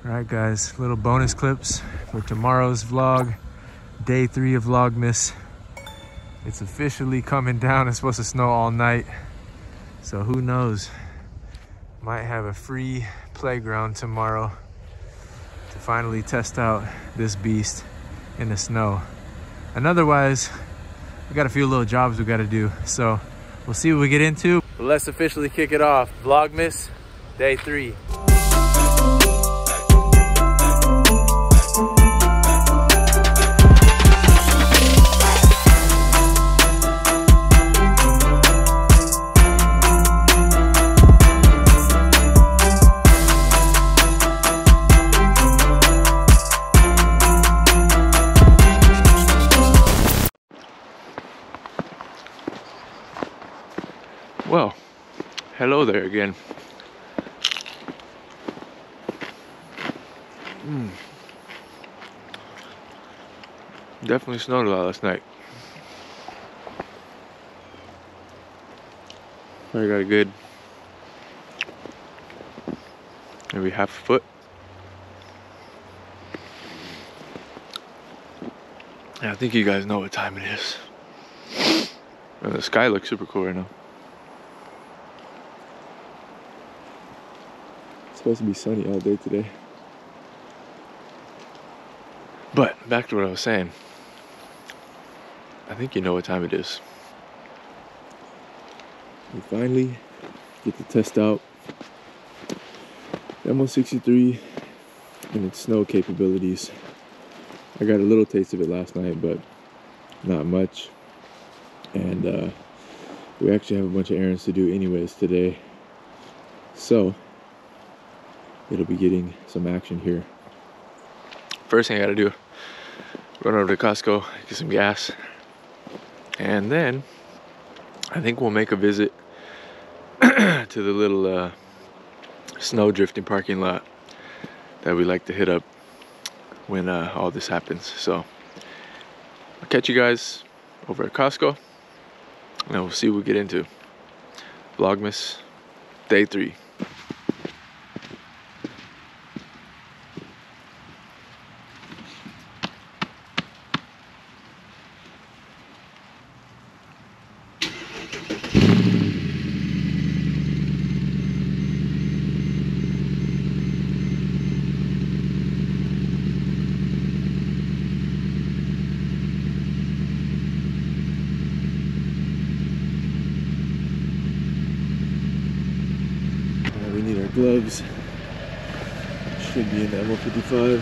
Alright guys, little bonus clips for tomorrow's vlog, day 3 of Vlogmas. It's officially coming down. It's supposed to snow all night, so who knows, might have a free playground tomorrow to finally test out this beast in the snow. And otherwise, we got a few little jobs we got to do, so we'll see what we get into. But let's officially kick it off. Vlogmas day 3. Well, hello there again. Definitely snowed a lot last night. I got a good maybe half a foot. And I think you guys know what time it is. And the sky looks super cool right now. It's supposed to be sunny all day today. But back to what I was saying. I think you know what time it is. We finally get to test out the ML63 and its snow capabilities. I got a little taste of it last night, but not much. And we actually have a bunch of errands to do anyways today. So it'll be getting some action here. First thing I gotta do, run over to Costco, get some gas. And then I think we'll make a visit to the little snow drifting parking lot that we like to hit up when all this happens. So I'll catch you guys over at Costco and we'll see what we get into. Vlogmas day 3. We need our gloves. Should be in the ML55.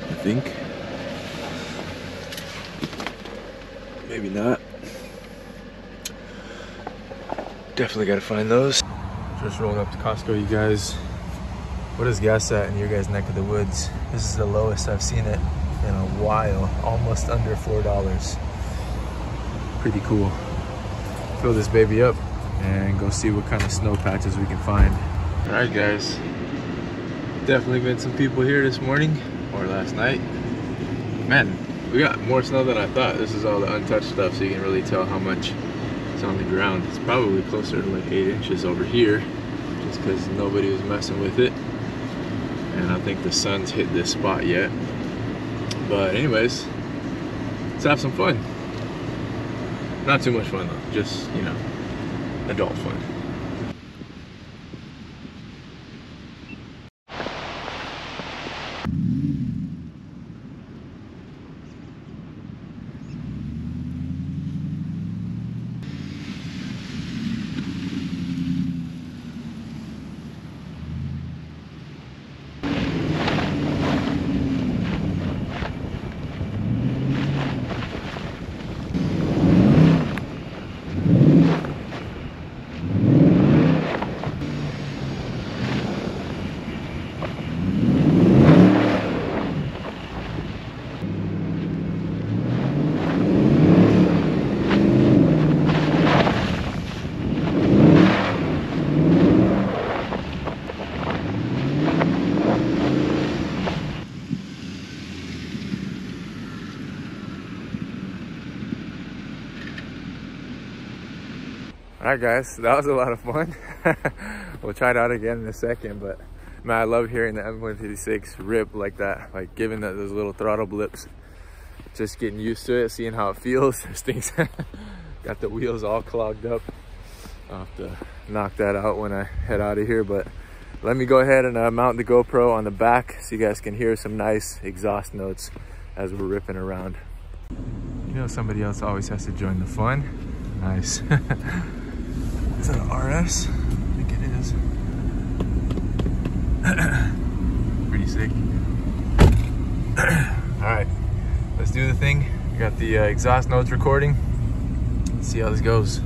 I think. Maybe not. Definitely gotta find those. Just rolling up to Costco, you guys. What is gas at in your guys' neck of the woods? This is the lowest I've seen it in a while. Almost under $4. Pretty cool. Fill this baby up and go see what kind of snow patches we can find. All right guys, definitely been some people here this morning or last night. Man, we got more snow than I thought. This is all the untouched stuff, so you can really tell how much is on the ground. It's probably closer to like 8 inches over here, just because nobody was messing with it. And I think the sun's hit this spot yet. But anyways, let's have some fun. Not too much fun though, just, you know, adult fun. Alright guys, that was a lot of fun. We'll try it out again in a second, but man, I love hearing the M156 rip like that, like giving those little throttle blips. Just getting used to it, seeing how it feels. This thing's got the wheels all clogged up. I'll have to knock that out when I head out of here, but let me go ahead and mount the GoPro on the back so you guys can hear some nice exhaust notes as we're ripping around. You know, somebody else always has to join the fun. Nice. Is that an RS? I think it is. Pretty sick. All right, let's do the thing. We got the exhaust notes recording. Let's see how this goes.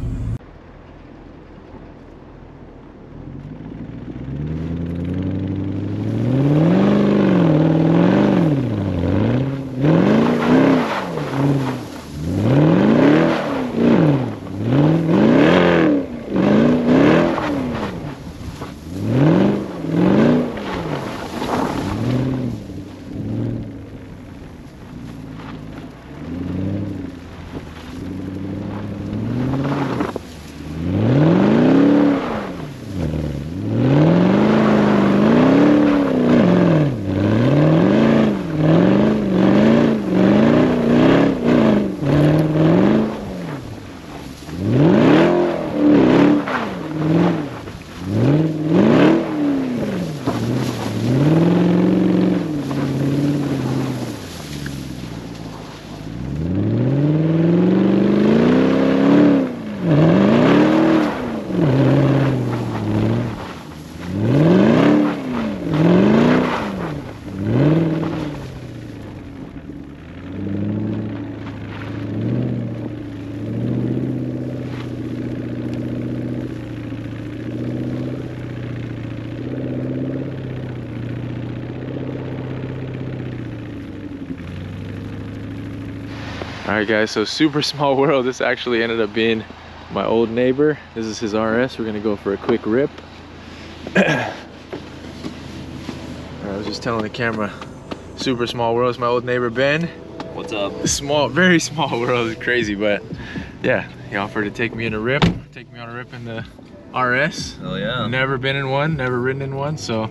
Alright guys, so super small world. This actually ended up being my old neighbor. This is his RS. We're gonna go for a quick rip. I was just telling the camera, super small world. It's my old neighbor Ben. What's up? Small, very small world. It's crazy, but yeah, he offered to take me on a rip in the RS. Oh yeah. Never been in one, never ridden in one, so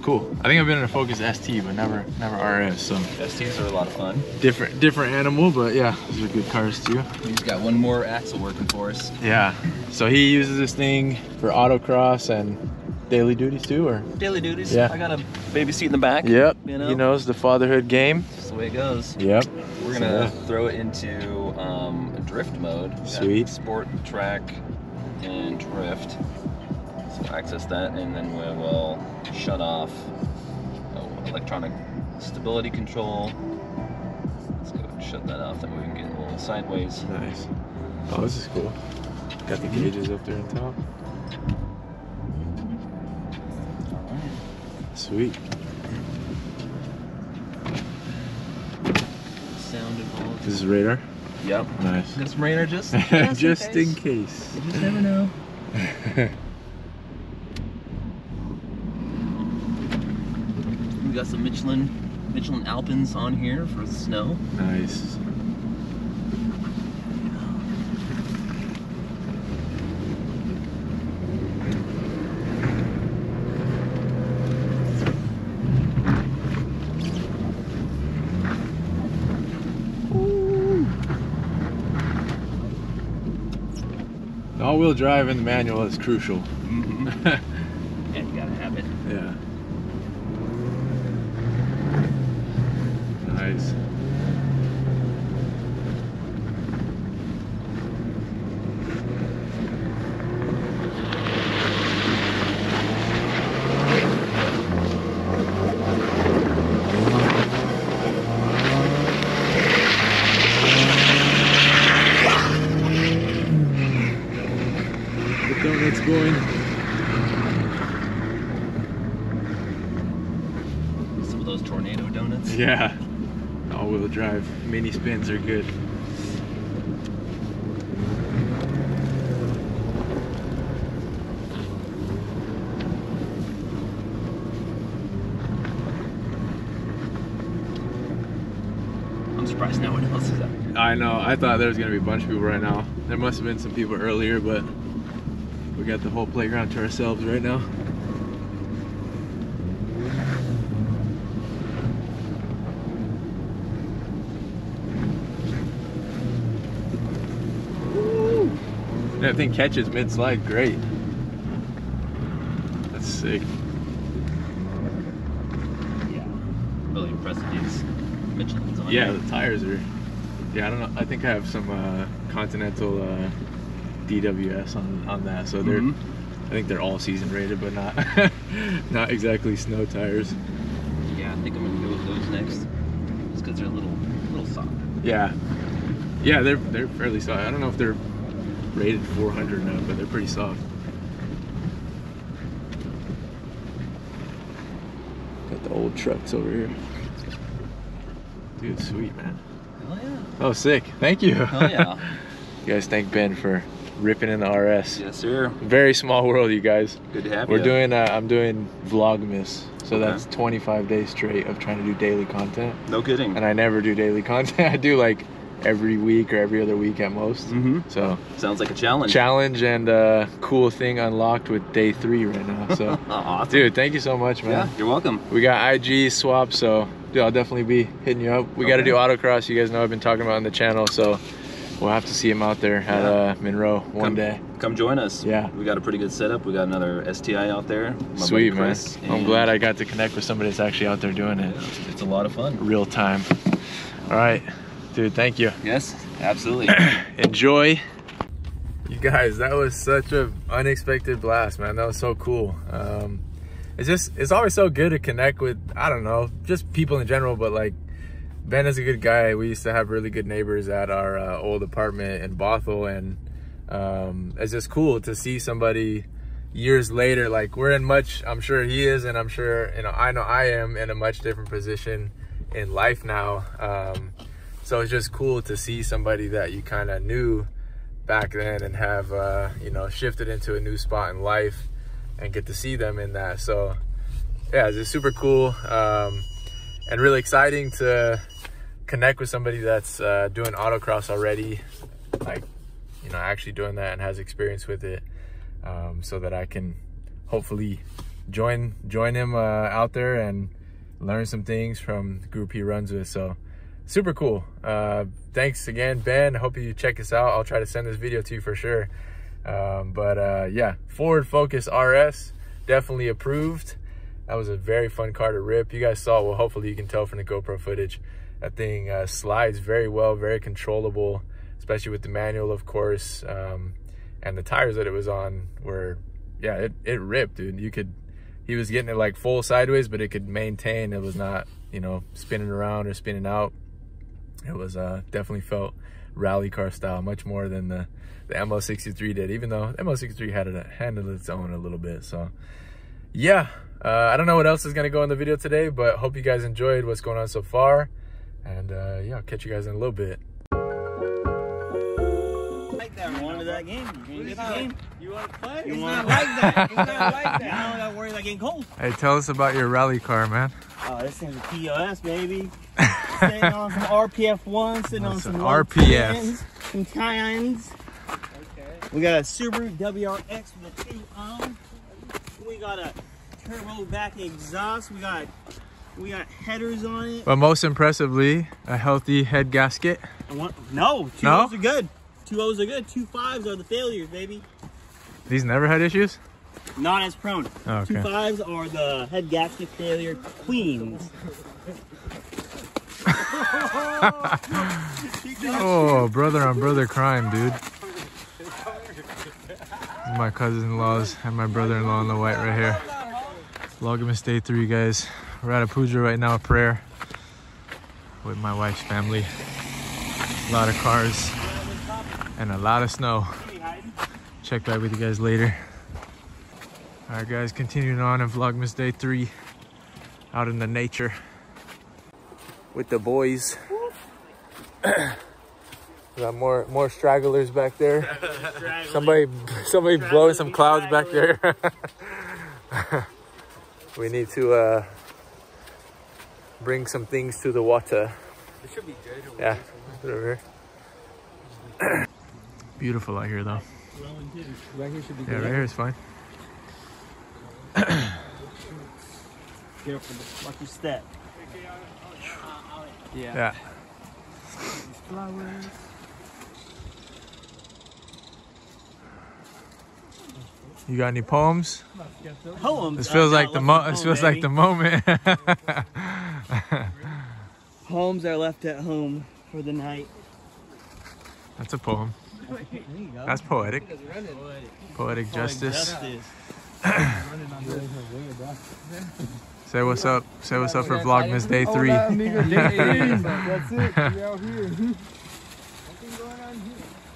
cool. I think I've been in a Focus ST, but never RS. So STs are a lot of fun. Different animal, but yeah, those are good cars too. He's got one more axle working for us. Yeah. So he uses this thing for autocross and daily duties too, or? Daily duties. Yeah. I got a baby seat in the back. Yep. You know? He knows the fatherhood game. That's the way it goes. Yep. We're gonna throw it into a drift mode. Sweet. Sport, track, and drift. So access that, and then we will shut off electronic stability control. Let's go and shut that off, then we can get a little sideways. Nice. Oh, this is cool. Got the gauges up there on top. Sweet. Sound involved. This is radar? Yep. Nice. Got some radar just just in case. You just never know. We got some Michelin Alpins on here for the snow. Nice. The all-wheel drive and the manual is crucial. Mm-hmm. And you gotta have it. Yeah. Nice. The donut's going. Some of those tornado donuts. Yeah. All-wheel drive mini spins are good. I'm surprised no one else is out here. I know. I thought there was gonna be a bunch of people right now. There must have been some people earlier, but We got the whole playground to ourselves right now. Woo! That thing catches mid-slide, great. That's sick. Yeah, really impressive these Michelin's on. Yeah, the tires are. Yeah, I don't know. I think I have some Continental DWS on that, so they're. I think they're all season rated, but not not exactly snow tires. Yeah, I think I'm gonna go with those next. It's because they're a little soft. Yeah, yeah, they're fairly soft. I don't know if they're rated 400 now, but they're pretty soft. Got the old trucks over here. Dude, sweet, man. Hell yeah. Oh, sick. Thank you. Hell yeah. You guys thank Ben for ripping in the RS. Yes, sir. Very small world, you guys. Good to have We're you. doing, I'm doing Vlogmas. So that's 25 days straight of trying to do daily content. No kidding. And I never do daily content. I do like every week or every other week at most. So sounds like a challenge. Challenge and cool thing unlocked with day 3 right now. So awesome. Dude, thank you so much, man. Yeah, you're welcome. We got IG swap, so dude, I'll definitely be hitting you up. We got to do autocross. You guys know I've been talking about on the channel, so we'll have to see him out there at Monroe one day. Come join us. Yeah. We got a pretty good setup. We got another STI out there. Sweet, man. I'm glad I got to connect with somebody that's actually out there doing it. It's a lot of fun. Real time. All right, dude, thank you. Yes, absolutely. Enjoy. You guys, that was such an unexpected blast, man. That was so cool. It's always so good to connect with, I don't know, just people in general, but like Ben is a good guy. We used to have really good neighbors at our old apartment in Bothell, and it's just cool to see somebody years later. Like, we're in much, I'm sure he is, and I'm sure, you know I am in a much different position in life now. So it's just cool to see somebody that you kind of knew back then and have, you know, shifted into a new spot in life and get to see them in that. So yeah, it's just super cool and really exciting to connect with somebody that's doing autocross already, like, you know, actually doing that and has experience with it, so that I can hopefully join him out there and learn some things from the group he runs with. So super cool. Thanks again, Ben. I hope you check us out. I'll try to send this video to you for sure. Yeah, Forward Focus RS, definitely approved. That was a very fun car to rip. You guys saw, well, hopefully you can tell from the GoPro footage, that thing slides very well, very controllable, especially with the manual, of course. And the tires that it was on were, yeah, it ripped, dude. He was getting it like full sideways, but it could maintain. It was not, you know, spinning around or spinning out. It was definitely felt rally car style, much more than the ML63 did, even though ML63 had it handled its own a little bit. So yeah, I don't know what else is gonna go in the video today, but hope you guys enjoyed what's going on so far. And yeah, I'll catch you guys in a little bit. Like that, one of that game. You get the game. You want to play? You want to like that? You want to like that? I don't gotta worry about getting cold. Hey, tell us about your rally car, man. Oh, this thing's a POS, baby. Sitting on some RPF 1, sitting on some RPF, some Cayennes. Okay. We got a Subaru WRX with a 2 on. We got a turbo back exhaust. We got headers on it. But most impressively, a healthy head gasket. No, 2 O's are good. 2 O's are good. 2 5s are the failures, baby. These never had issues? Not as prone. Oh, okay. 2 5s are the head gasket failure queens. Oh, brother on brother crime, dude. My cousin-in-laws and my brother-in-law in the white right here. Vlogmas day 3, guys. We're at a puja right now, a prayer with my wife's family. A lot of cars and a lot of snow. Check back with you guys later. All right, guys, continuing on in Vlogmas day 3, out in the nature with the boys. We got more stragglers back there. Somebody blowing some clouds back there. We need to bring some things to the water. It should be good. Yeah, put it over here. Beautiful out here though. flowing too. Right here should be Yeah, good. right here is fine. Careful, watch your step. Yeah. Flowers. You got any poems? Poems. This feels like the moment. Homes are left at home for the night. That's a poem. There you go. That's poetic. Poetic justice. Say what's up. Say what's up for Vlogmas Day 3. That's it. We out here.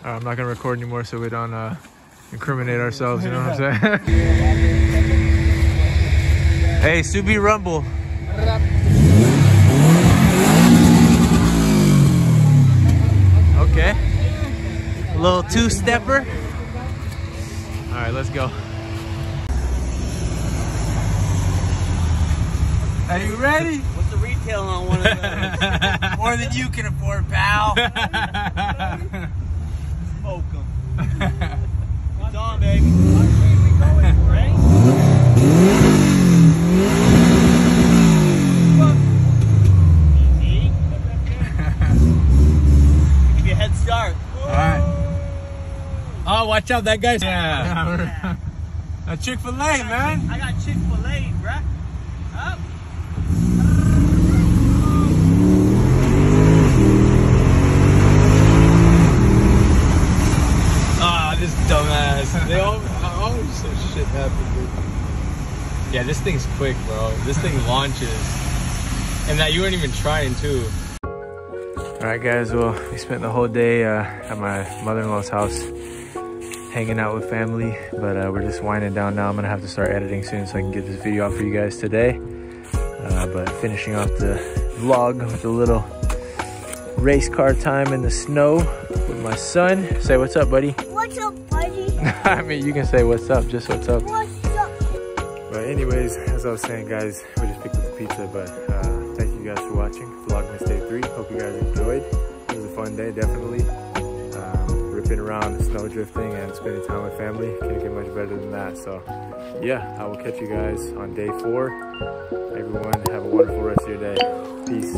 I'm not gonna record anymore so we don't incriminate ourselves, you know what I'm saying? Hey, Subi Rumble. Okay. A little two-stepper. All right, let's go. Are you ready? What's the retail on one of those? More than you can afford, pal. Smoke 'em. It's on, baby. Ready? Easy. Give you a head start. All right. Oh, watch out, that guy's. Yeah. A Chick-fil-A, man. I got Chick-fil-A, bruh. Up. Ah, this dumbass. They always some shit happen, dude. Yeah, this thing's quick, bro. This thing launches. And that you weren't even trying, too. All right, guys. Well, we spent the whole day at my mother-in-law's house, hanging out with family. But we're just winding down now. I'm gonna have to start editing soon so I can get this video out for you guys today. But finishing off the vlog with a little race car time in the snow with my son. Say what's up, buddy. What's up, buddy? I mean, you can say what's up, just what's up. What's up? But anyways, as I was saying, guys, we just picked up the pizza. But thank you guys for watching Vlogmas Day 3. Hope you guys enjoyed. It was a fun day, definitely. Ripping around, snow drifting, and spending time with family. Can't get much better than that. So yeah, I will catch you guys on day 4. Everyone, have a wonderful rest of your day. Peace.